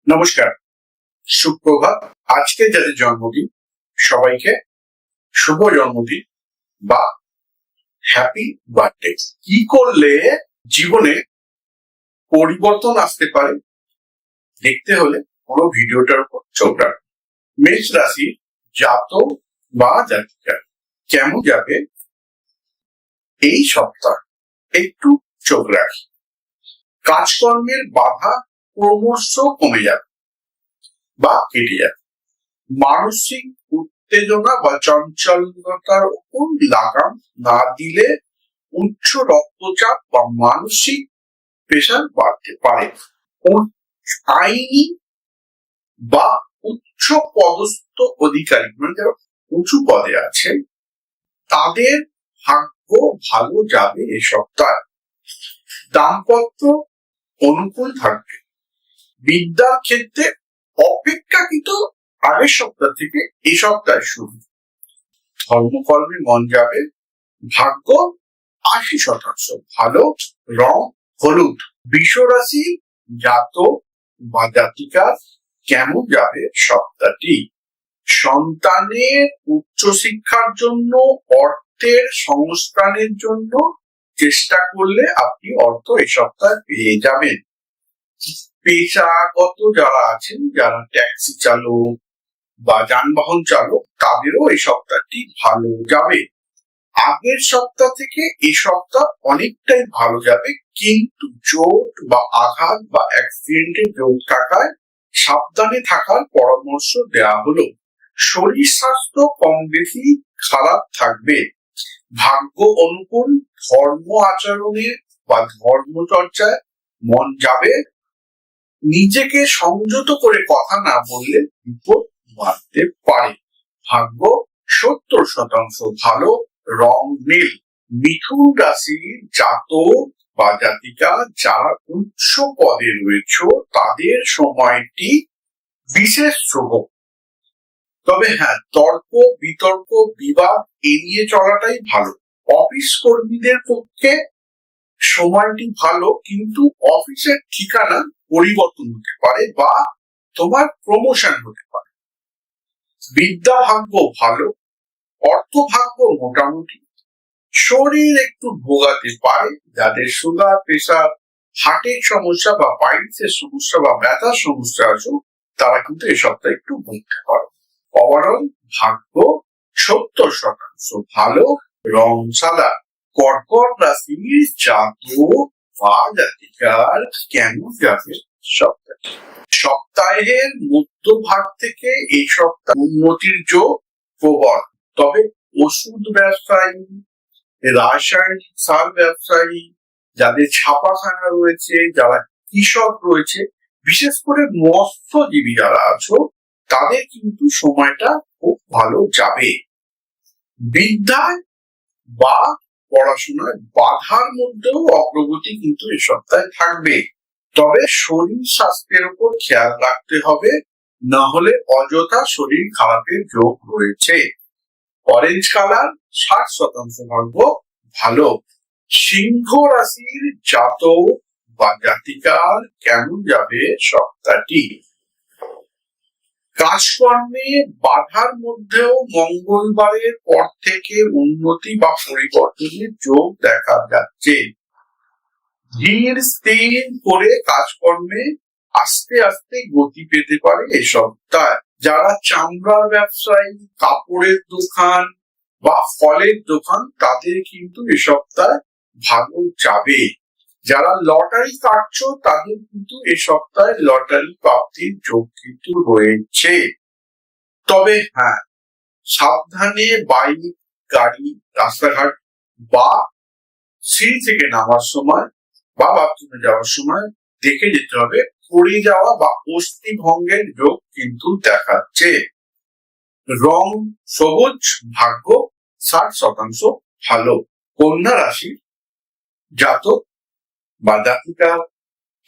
নমস্কার, সুপ্রভাত। আজকে যাদের জন্মদিন সবাইকে শুভ জন্মদিন বা হ্যাপি বার্থডে। কি করলে জীবনে পরিবর্তন আসতে পারে দেখতে হলে পুরো ভিডিওটার উপর চোখ রাখুন। মেষ রাশির জাতক বা জাতিকা কেমন যাবে এই সপ্তাহ একটু চোখ রাখি। কাজকর্মের বাধা ক্রমশ কমে যাবে বা কেটে যাবে। মানসিক উত্তেজনা বা চঞ্চলতার উপর লাগাম না দিলে উচ্চ রক্তচাপ বা মানসিক প্রেশার বাড়তে পারে। আইনি বা উচ্চ পদস্থ অধিকারী মানে যারা উঁচু পদে আছে তাদের ভাগ্য ভালো যাবে এ সপ্তাহে। দাম্পত্য অনুকূল থাকবে। বিদ্যার ক্ষেত্রে অপেক্ষাকৃত আগের সপ্তাহ থেকে এই সপ্তাহে শুরু। ধর্মকর্মে মন যাবে। ভাগ্য 80% ভালো। রং হলুদ। বৃষ রাশি জাতক বা জাতিকার কেমন যাবে সপ্তাহটি? সন্তানের উচ্চশিক্ষার জন্য অর্থের সংস্থানের জন্য চেষ্টা করলে আপনি অর্থ এই সপ্তাহে পেয়ে যাবেন। পেশাগত যারা আছেন, যারা ট্যাক্সি চালক বা যানবাহন চালক, তাদেরও এই সপ্তাহটি ভালো যাবে। আগের সপ্তাহ থেকে এই সপ্তাহ অনেকটাই ভালো যাবে, কিন্তু চোট বা আঘাত বা অ্যাক্সিডেন্টের যোগ থাকায় সাবধানে থাকার পরামর্শ দেওয়া হলো। শরীর স্বাস্থ্য কম বেশি খারাপ থাকবে। ভাগ্য অনুকূল। ধর্ম আচরণে বা ধর্মচর্চায় মন যাবে। নিজেকে সংযত করে কথা না বললে বিপদ বাড়তে পারে। ভাগ্য 70% ভালো। রং নীল। মিথুন রাশির জাতক বা জাতিকা যারা উচ্চ পদে রয়েছে তাদের সময়টি বিশেষ শুভ। তবে হ্যাঁ, তর্ক বিতর্ক বিবাদ এড়িয়ে চলাটাই ভালো। অফিস কর্মীদের পক্ষে সময়টি ভালো, কিন্তু অফিসের ঠিকানা পরিবর্তন হতে পারে বা তোমার প্রমোশন হতে পারে। বিদ্যা ভাগ্য ভালো। অর্থ ভাগ্য মোটামুটি। শরীর একটু ভোগাতে পারে। যাদের সুগার, প্রেসার, হার্টের সমস্যা বা পাইলসের সমস্যা বা ব্যথার সমস্যা আছে তারা কিন্তু এই সপ্তাহে একটু ভুগতে পারে। ওভারঅল ভাগ্য 70% ভালো। রং সাদা। কর্কট রাশির জাতক বা জাতিকার কেমন যাবে সপ্তাহে? সপ্তাহের মধ্যভাগ থেকে এই সপ্তাহ উন্নতির যোগ প্রবল। তবে ওষুধ ব্যবসায়ী, রাসায়নিক সার ব্যবসায়ী, যাদের ছাপাখানা রয়েছে, যারা কৃষক রয়েছে, বিশেষ করে মৎস্যজীবী যারা আছো, তাদের কিন্তু সময়টা খুব ভালো যাবে। বিদ্যায় বা পড়াশোনায় বাধার মধ্যেও অগ্রগতি কিন্তু এই সপ্তাহে থাকবে। তবে শরীর স্বাস্থ্যের উপর খেয়াল রাখতে হবে, না হলে অযথা শরীর খারাপের যোগ রয়েছে। অরেঞ্জ কালার 60% ভাগ্য ভালো। সিংহ রাশির জাতক বা জাতিকার কেমন যাবে সপ্তাহটি? কাজকর্মে বাধার মধ্যেও মঙ্গলবারের পর থেকে উন্নতি বা পরিবর্তনের যোগ দেখা যাচ্ছে। ধীর স্থির করে কাজকর্মে আস্তে আস্তে গতি পেতে পারে এই সপ্তাহে। যারা চামড়ার ব্যবসায়ী, কাপড়ের দোকান বা ফলের দোকান, তাদের কিন্তু এই সপ্তাহে ভালো যাবে। যারা লটারি কাটছো তাদের কিন্তু এই সপ্তাহে লটারি প্রাপ্তির যোগ কিন্তু রয়েছে। তবে হ্যাঁ, সাবধানে বাইক, গাড়ি, রাস্তাঘাট বা সিঁড়ি থেকে নামার সময় বা বাথরুমে যাওয়ার সময় দেখে যেতে হবে। পড়ে যাওয়া বা অস্থি ভঙ্গের যোগ কিন্তু দেখাচ্ছে। রং সবুজ। ভাগ্য 60% ভালো। কন্যা রাশি জাতক বা জাতিকা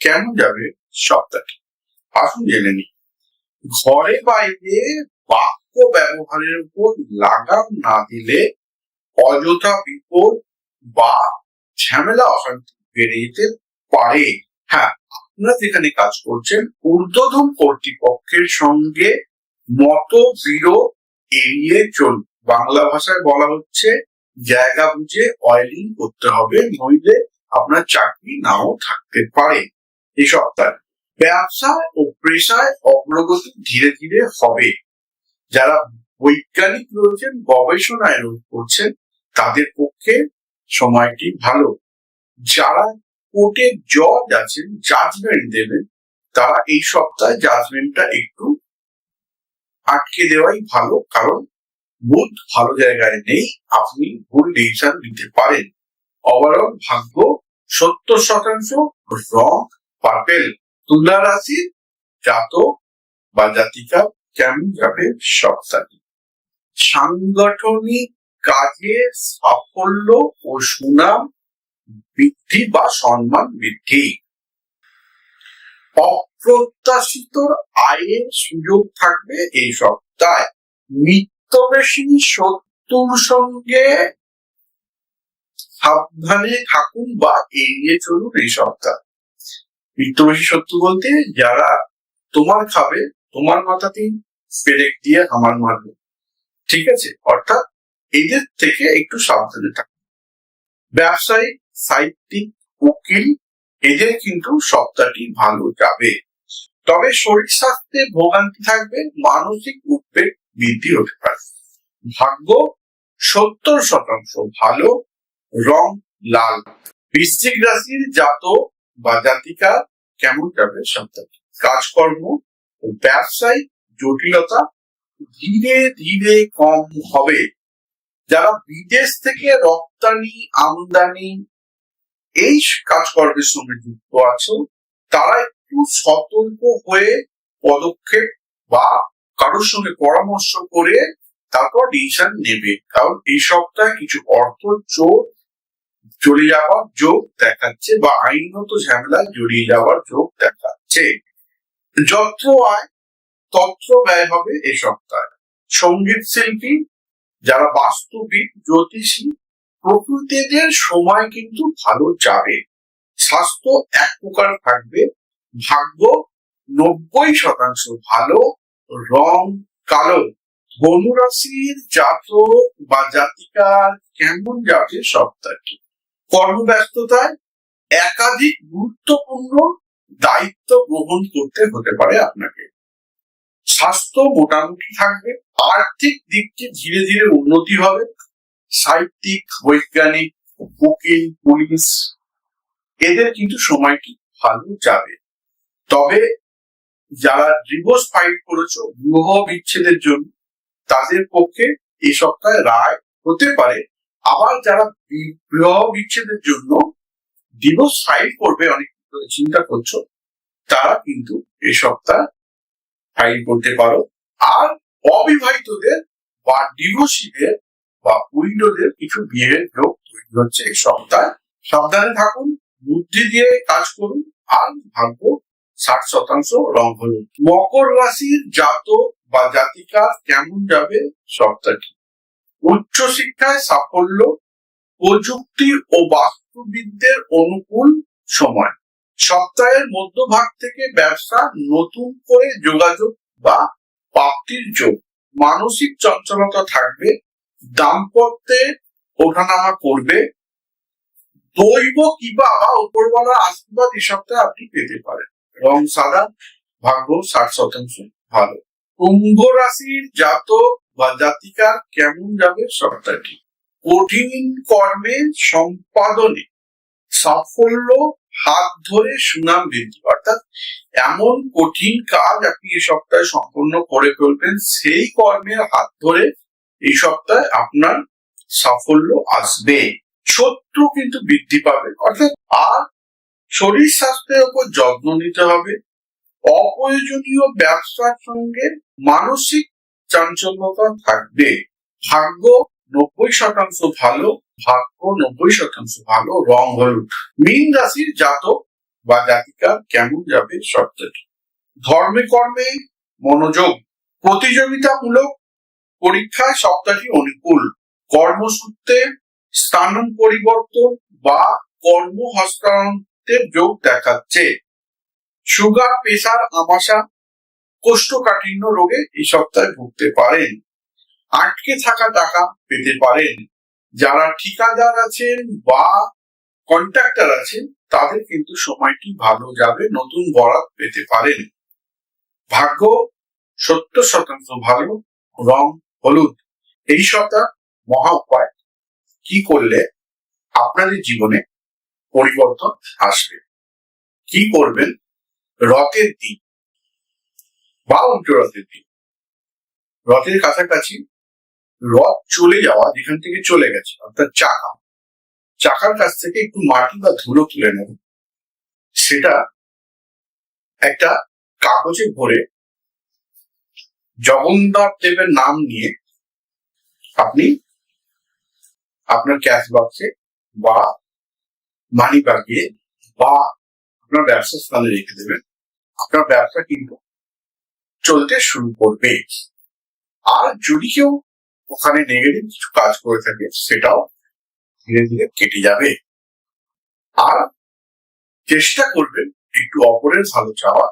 কেমন যাবে সপ্তাহটি? আসুন জেনে নিই। ঘরে বাইরে বাক্য ব্যবহারের উপর লাগাম না দিলে অযথা বিপদ বা ঝামেলা অশান্তি বেড়ে যেতে পারে। হ্যাঁ, আপনারা যেখানে কাজ করছেন ঊর্ধ্বতন কর্তৃপক্ষের সঙ্গে মতবিরোধ এড়িয়ে চলুন। বাংলা ভাষায় বলা হচ্ছে জায়গা বুঝে অয়েলিং করতে হবে, নইলে আপনার চাকরি নাও থাকতে পারে। এই সপ্তাহে ব্যবসায় ও পেশায় অগ্রগতি ধীরে ধীরে হবে। যারা বৈজ্ঞানিক রয়েছেন, গবেষণায় করছেন, তাদের পক্ষে সময়টি ভালো। যারা কোর্টে জজ আছেন, জাজমেন্ট দেবেন, তারা এই সপ্তাহে জাজমেন্টটা একটু আটকে দেওয়াই ভালো, কারণ বুধ ভালো জায়গায় নেই, আপনি ভুল ডিসিশন নিতে পারেন। ওভারঅল ভাগ্য 70% রং পার্পেল। তুলা রাশির জাতক বা জাতিকা কেমন যাবে সপ্তাহে? সাংগঠনিক কাজে সাফল্য ও সুনাম বৃদ্ধি বা সম্মান বৃদ্ধি। অপ্রত্যাশিত আয়ের সুযোগ থাকবে এই সপ্তাহে। মিত্রবেশী শত্রুর সঙ্গে সাবধানে থাকুন বা এড়িয়ে চলুন এই সপ্তাহ। মিত্রবেশী শত্রু বলতে যারা তোমার খাবে, তোমার মাথাতেই পেরেক দিয়ে আমার মারবে, ঠিক আছে? অর্থাৎ এদের থেকে একটু সাবধানে থাকুন। ব্যবসায়ী, সাহিত্যিক, উকিল, এদের কিন্তু সপ্তাহটি ভালো যাবে। তবে শরীর স্বাস্থ্যে ভোগান্তি থাকবে, মানসিক উদ্বেগ বৃদ্ধি হতে পারে। ভাগ্য 70% ভালো, রং লাল। বৃশ্চিক রাশির জাতক বা জাতিকা কেমন যাবে সপ্তাহে? কাজকর্ম ও ব্যবসায়িক জটিলতা ধীরে ধীরে কম হবে। যারা বিদেশ থেকে রপ্তানি আমদানি এই কাজকর্মের সঙ্গে যুক্ত আছে, তারা একটু সতর্ক হয়ে পদক্ষেপ বা কারোর সঙ্গে পরামর্শ করে তারপর ডিসিশন নেবে, কারণ এই সপ্তাহে কিছু অর্থ চলে যাওয়ার যোগ দেখাচ্ছে বা আইনগত ঝামেলায় জড়িয়ে যাওয়ার যোগ দেখাচ্ছে। যত্র আয় তত্র ব্যয় হবে এই সপ্তাহে। সঙ্গীত শিল্পী, যারা বাস্তুবিদ, জ্যোতিষী প্রকৃতিদের সময় কিন্তু ভালো যাবে। স্বাস্থ্য এক প্রকার থাকবে। ভাগ্য 90% ভালো, রং কালো। ধনুরাশির জাতক বা জাতিকার কেমন যাবে সপ্তাহটি? কর্মব্যস্ততায় একাধিক গুরুত্বপূর্ণ দায়িত্ব গ্রহণ করতে হতে পারে আপনাকে। স্বাস্থ্য মোটামুটি থাকবে। আর্থিক দিকটি ধীরে ধীরে উন্নতি হবে। সাহিত্যিক, বৈজ্ঞানিক, উকিল, পুলিশ, এদের কিন্তু সময়টি ভালো যাবে। তবে যারা ডিভোর্স ফাইল করেছো বিবাহ বিচ্ছেদের জন্য, তাদের পক্ষে এই সপ্তাহে রায় হতে পারে। আবার যারা বিবাহ বিচ্ছেদের জন্য ডিভোর্স ফাইল করবে, অনেক চিন্তা করছো, তারা কিন্তু এই সপ্তাহে ফাইল করতে পারো। আর অবিবাহিতদের বা ডিভোর্সীদের বা উইডোদের কিছু বিয়ের যোগ তৈরি হচ্ছে এই সপ্তাহে। সাবধানে থাকুন, বুদ্ধি দিয়ে কাজ করুন, আর ভাগ্য 60% রং হলুদ। মকর রাশির জাতক বা জাতিকা কেমন যাবে সপ্তাহটি? উচ্চশিক্ষায় সাফল্য, প্রযুক্তি ও বাস্তুবিদদের অনুকূল সময়। সপ্তাহের মধ্যভাগ থেকে ব্যবসা, নতুন করে যোগাযোগ বা প্রাপ্তির যোগ। মানসিক চঞ্চলতা থাকবে, দাম্পত্যে ওঠানামা করবে। দৈব কিংবা উপরওয়ালার আশীর্বাদ এই সপ্তাহে আপনি পেতে পারেন। রং সাদা, ভাগ্য 60% ভালো। কুম্ভ রাশির জাতক বা জাতিকা কেমন যাবে সপ্তাহটি? কঠিন কর্মে সম্পাদনে সাফল্য, হাত ধরে সুনাম বৃদ্ধি। অর্থাৎ এমন কঠিন কাজ আপনি এই সপ্তাহে সম্পন্ন করে ফেলবেন, সেই কর্মের হাত ধরে এই সপ্তাহে আপনার সাফল্য আসবে। শত্রু কিন্তু বৃদ্ধি পাবে, অর্থাৎ আর শরীর স্বাস্থ্যের উপর যত্ন নিতে হবে। অপ্রয়োজনীয় ব্যবসার সঙ্গে মানসিক চাঞ্চল্যতা থাকবে। ভাগ্য 90% ভালো, ভাগ্য 90% ভালো, রং হলুদ। মীন রাশির জাতক বা জাতিকা কেমন যাবে সপ্তাহটি? ধর্মে কর্মে মনোযোগ, প্রতিযোগিতামূলক পরীক্ষায় সপ্তাহটি অনুকূল। কর্মসূত্রে স্থান পরিবর্তন বা কর্ম হস্তান্তর বৃদ্ধির যোগ দেখাচ্ছে। সুগার, প্রেসার, আমাশা, কোষ্ঠকাঠিন্য রোগে এই সপ্তাহে ভুগতে পারেন। আটকে থাকা টাকা পেতে পারেন। যারা ঠিকাদার আছেন বা কন্ট্রাক্টর আছেন তাদের কিন্তু সময়টি ভালো যাবে, নতুন বরাত পেতে পারেন। ভাগ্য 70% ভালো, রং হলুদ। এই সপ্তাহ মহা উপায় কি করলে আপনাদের জীবনে পরিবর্তন আসবে, কি করবেন? রথের দিন বা উল্টো রথের দিন, রথের কাছাকাছি রথ চলে যাওয়া, যেখান থেকে চলে গেছে অর্থাৎ চাকার কাছ থেকে একটু মাটি বা ধুলো তুলে নেবেন। সেটা একটা কাগজে ভরে জগন্নাথ দেবের নাম নিয়ে আপনি আপনার ক্যাশ বক্সে বা মানি ব্যাগে বা আপনার ব্যবসা স্থানে রেখে দেবেন। আপনার ব্যবসা কিন্তু চলতে শুরু করবে। আর যদি কেউ ওখানে নেগেটিভ কিছু কাজ করে থাকে সেটাও ধীরে ধীরে কেটে যাবে। আর চেষ্টা করবেন একটু অপরের ভালো চাওয়া,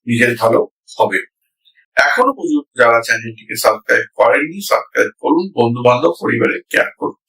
নিজের ভালো হবে। এখনো পর্যন্ত যারা চ্যানেলটিকে সাবস্ক্রাইব করেননি, সাবস্ক্রাইব করুন, বন্ধু বান্ধব পরিবারে শেয়ার করুন।